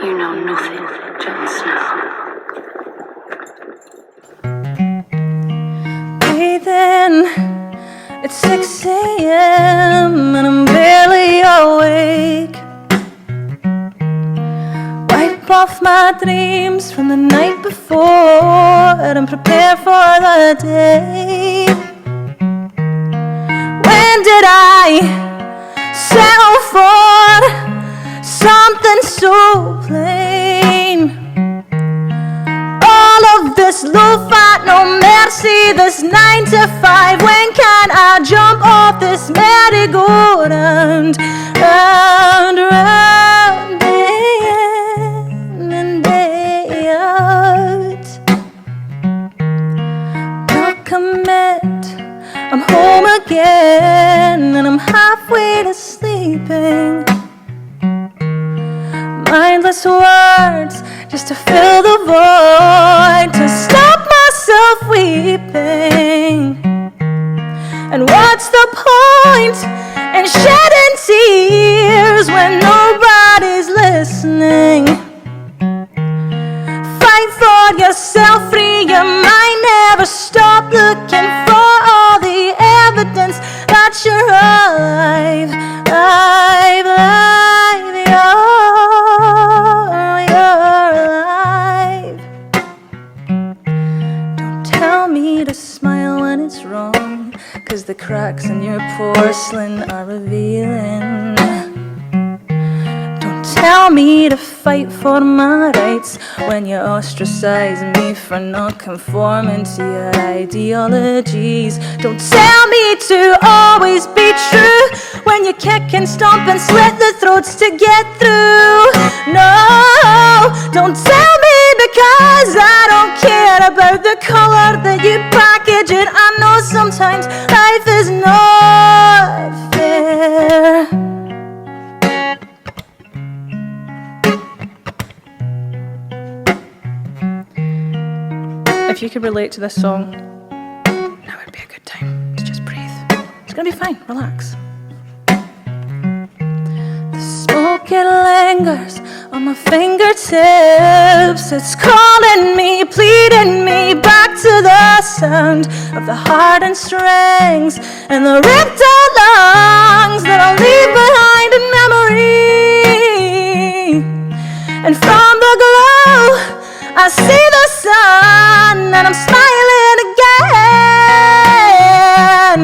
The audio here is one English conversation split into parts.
You know nothing, Jon Snow. Breathing, it's 6 a.m. and I'm barely awake. Wipe off my dreams from the night before and prepare for the day. When did I settle for something so plain? All of this low fat, no mercy, this 9 to 5. When can I jump off this merry-go-round, round, round, day in and day out? I'll commit, I'm home again, and I'm halfway to sleeping. Mindless words just to fill the void, to stop myself weeping. And what's the point in shedding tears when nobody's listening? Fight for yourself, free your mind, never stop looking for all the evidence that you're alive, alive, alive, you're alive. Don't tell me to smile when it's wrong, 'cause the cracks in your porcelain are revealing. Tell me to fight for my rights when you ostracize me for not conforming to your ideologies. Don't tell me to always be true when you kick and stomp and slit the throats to get through. No, don't tell me, because I don't care about the color that you package it. I know sometimes life is not fair. If you could relate to this song, now would be a good time to just breathe. It's gonna be fine, relax. The smoke, it lingers on my fingertips. It's calling me, pleading me back to the sound of the hardened strings and the ripped out lungs that I'll leave behind in memory. And from the glow, I see the sun, and I'm smiling again.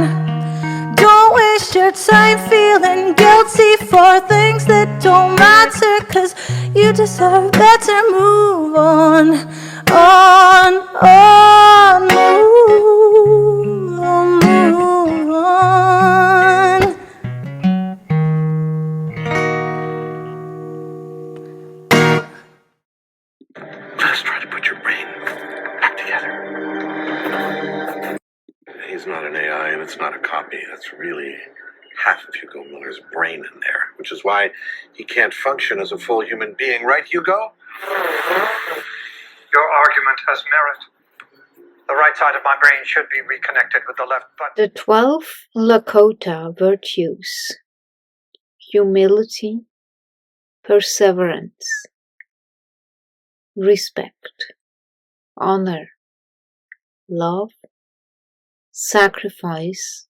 Don't waste your time feeling guilty for things that don't matter, 'cause you deserve better. Move on, move on, move on. Just try to put your brain back together. He's not an AI and it's not a copy. That's really half of Hugo Miller's brain in there, which is why he can't function as a full human being. Right, Hugo? Your argument has merit. The right side of my brain should be reconnected with the left, but... The 12 Lakota virtues: humility, perseverance, respect, honor, love, sacrifice,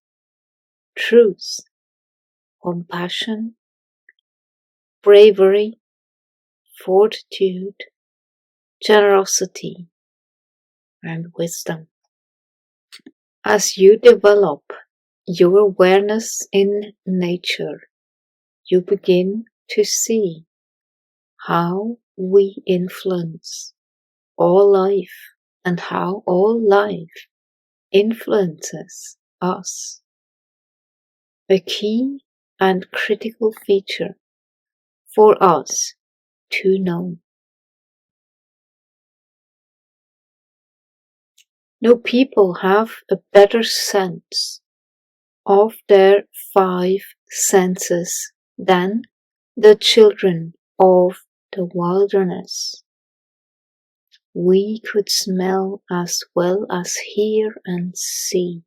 truth, compassion, bravery, fortitude, generosity, and wisdom. As you develop your awareness in nature, you begin to see how we influence all life and how all life influences us. A key and critical feature for us to know. No people have a better sense of their 5 senses than the children of the wilderness. We could smell as well as hear and see.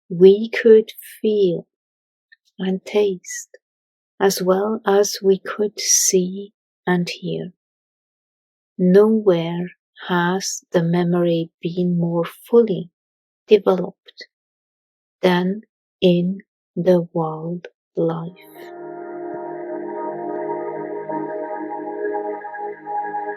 We could feel and taste as well as we could see and here. Nowhere has the memory been more fully developed than in the wildlife.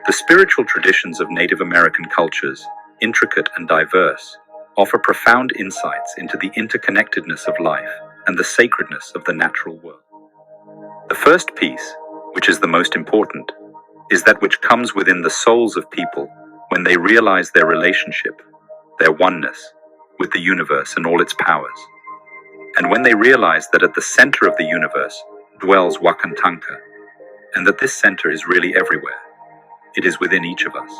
The spiritual traditions of Native American cultures, intricate and diverse, offer profound insights into the interconnectedness of life and the sacredness of the natural world. The first piece, which is the most important, is that which comes within the souls of people when they realize their relationship, their oneness, with the universe and all its powers. And when they realize that at the center of the universe dwells Wakantanka, and that this center is really everywhere. It is within each of us.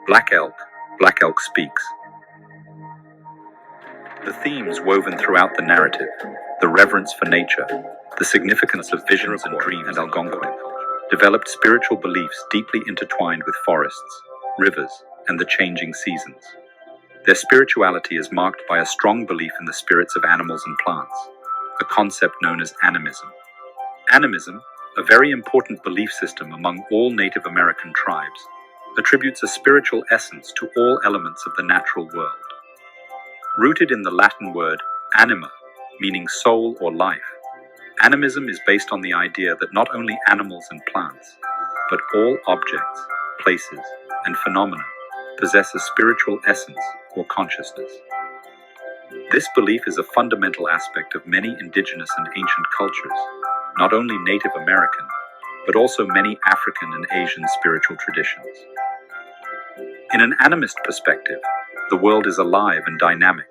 Black Elk speaks. The themes woven throughout the narrative, the reverence for nature, the significance of visions and dreams and Algonquin, developed spiritual beliefs deeply intertwined with forests, rivers, and the changing seasons. Their spirituality is marked by a strong belief in the spirits of animals and plants, a concept known as animism. Animism, a very important belief system among all Native American tribes, attributes a spiritual essence to all elements of the natural world. Rooted in the Latin word anima, meaning soul or life, animism is based on the idea that not only animals and plants, but all objects, places, and phenomena possess a spiritual essence or consciousness. This belief is a fundamental aspect of many indigenous and ancient cultures, not only Native American, but also many African and Asian spiritual traditions. In an animist perspective, the world is alive and dynamic,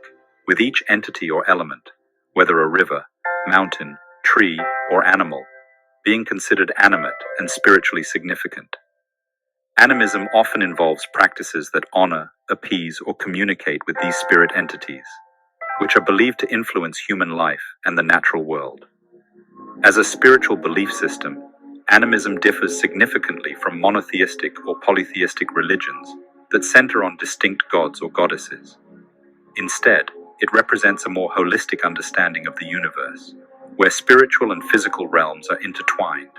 with each entity or element, whether a river, mountain, tree, or animal, being considered animate and spiritually significant. Animism often involves practices that honor, appease, or communicate with these spirit entities, which are believed to influence human life and the natural world. As a spiritual belief system, animism differs significantly from monotheistic or polytheistic religions that center on distinct gods or goddesses. Instead, it represents a more holistic understanding of the universe, where spiritual and physical realms are intertwined,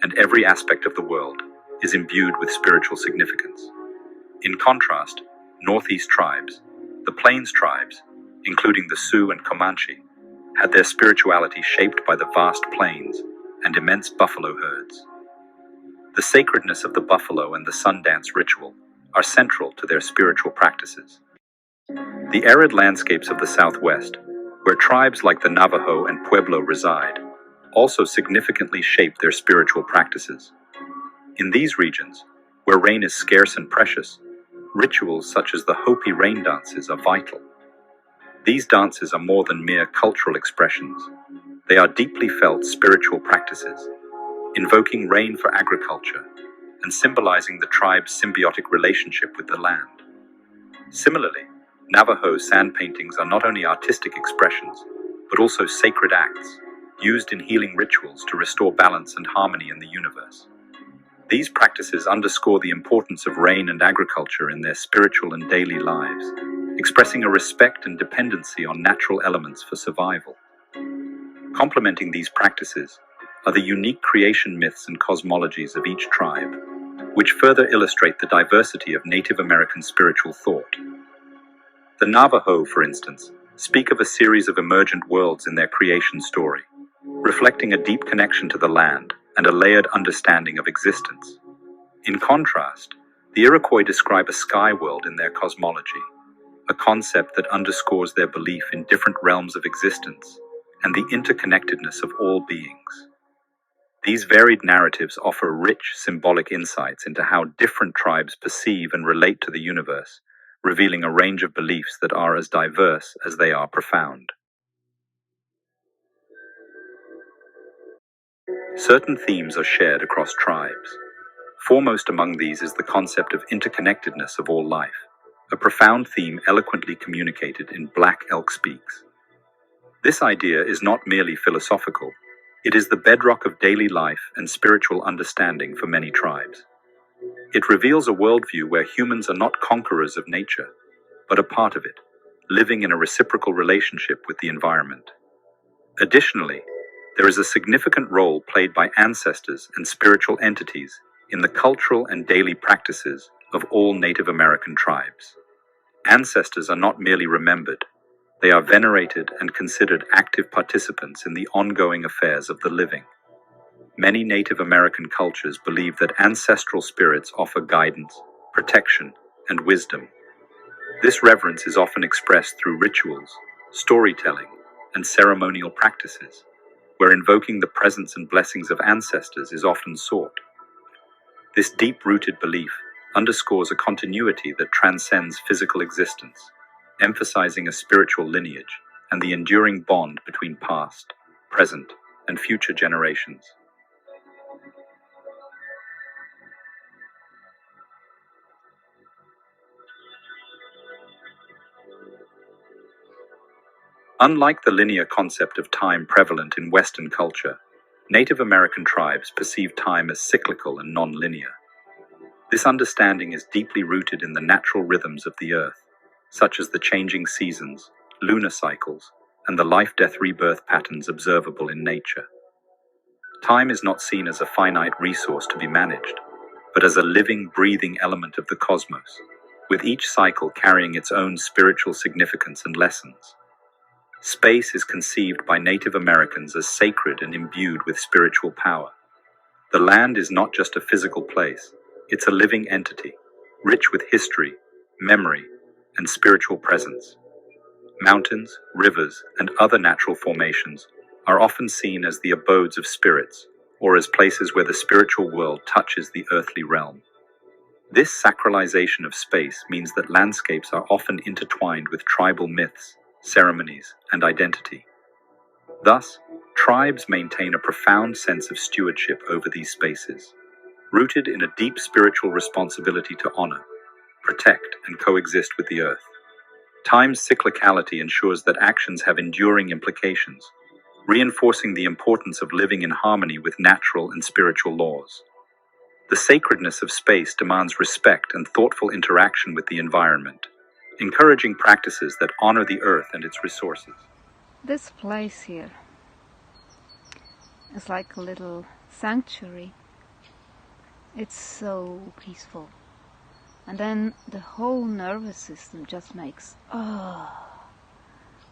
and every aspect of the world is imbued with spiritual significance. In contrast, Northeast tribes, the Plains tribes, including the Sioux and Comanche, had their spirituality shaped by the vast plains and immense buffalo herds. The sacredness of the buffalo and the Sundance ritual are central to their spiritual practices. The arid landscapes of the Southwest, where tribes like the Navajo and Pueblo reside, also significantly shape their spiritual practices. In these regions, where rain is scarce and precious, rituals such as the Hopi rain dances are vital. These dances are more than mere cultural expressions. They are deeply felt spiritual practices, invoking rain for agriculture and symbolizing the tribe's symbiotic relationship with the land. Similarly, Navajo sand paintings are not only artistic expressions, but also sacred acts, used in healing rituals to restore balance and harmony in the universe. These practices underscore the importance of rain and agriculture in their spiritual and daily lives, expressing a respect and dependency on natural elements for survival. Complementing these practices are the unique creation myths and cosmologies of each tribe, which further illustrate the diversity of Native American spiritual thought. The Navajo, for instance, speak of a series of emergent worlds in their creation story, reflecting a deep connection to the land and a layered understanding of existence. In contrast, the Iroquois describe a sky world in their cosmology, a concept that underscores their belief in different realms of existence and the interconnectedness of all beings. These varied narratives offer rich symbolic insights into how different tribes perceive and relate to the universe, revealing a range of beliefs that are as diverse as they are profound. Certain themes are shared across tribes. Foremost among these is the concept of interconnectedness of all life, a profound theme eloquently communicated in Black Elk Speaks. This idea is not merely philosophical, it is the bedrock of daily life and spiritual understanding for many tribes. It reveals a worldview where humans are not conquerors of nature, but a part of it, living in a reciprocal relationship with the environment. Additionally, there is a significant role played by ancestors and spiritual entities in the cultural and daily practices of all Native American tribes. Ancestors are not merely remembered, they are venerated and considered active participants in the ongoing affairs of the living. Many Native American cultures believe that ancestral spirits offer guidance, protection, and wisdom. This reverence is often expressed through rituals, storytelling, and ceremonial practices, where invoking the presence and blessings of ancestors is often sought. This deep-rooted belief underscores a continuity that transcends physical existence, emphasizing a spiritual lineage and the enduring bond between past, present, and future generations. Unlike the linear concept of time prevalent in Western culture, Native American tribes perceive time as cyclical and non-linear. This understanding is deeply rooted in the natural rhythms of the earth, such as the changing seasons, lunar cycles, and the life-death rebirth patterns observable in nature. Time is not seen as a finite resource to be managed, but as a living, breathing element of the cosmos, with each cycle carrying its own spiritual significance and lessons. Space is conceived by Native Americans as sacred and imbued with spiritual power. The land is not just a physical place, it's a living entity, rich with history, memory, and spiritual presence. Mountains, rivers, and other natural formations are often seen as the abodes of spirits, or as places where the spiritual world touches the earthly realm. This sacralization of space means that landscapes are often intertwined with tribal myths, ceremonies, and identity. Thus, tribes maintain a profound sense of stewardship over these spaces, rooted in a deep spiritual responsibility to honor, protect, and coexist with the earth. Time's cyclicality ensures that actions have enduring implications, reinforcing the importance of living in harmony with natural and spiritual laws. The sacredness of space demands respect and thoughtful interaction with the environment, encouraging practices that honor the earth and its resources. This place here is like a little sanctuary. It's so peaceful. And then the whole nervous system just makes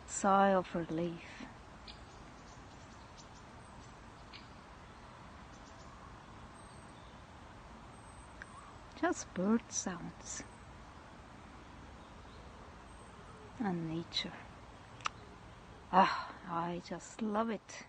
sigh of relief. Just bird sounds and nature. I just love it.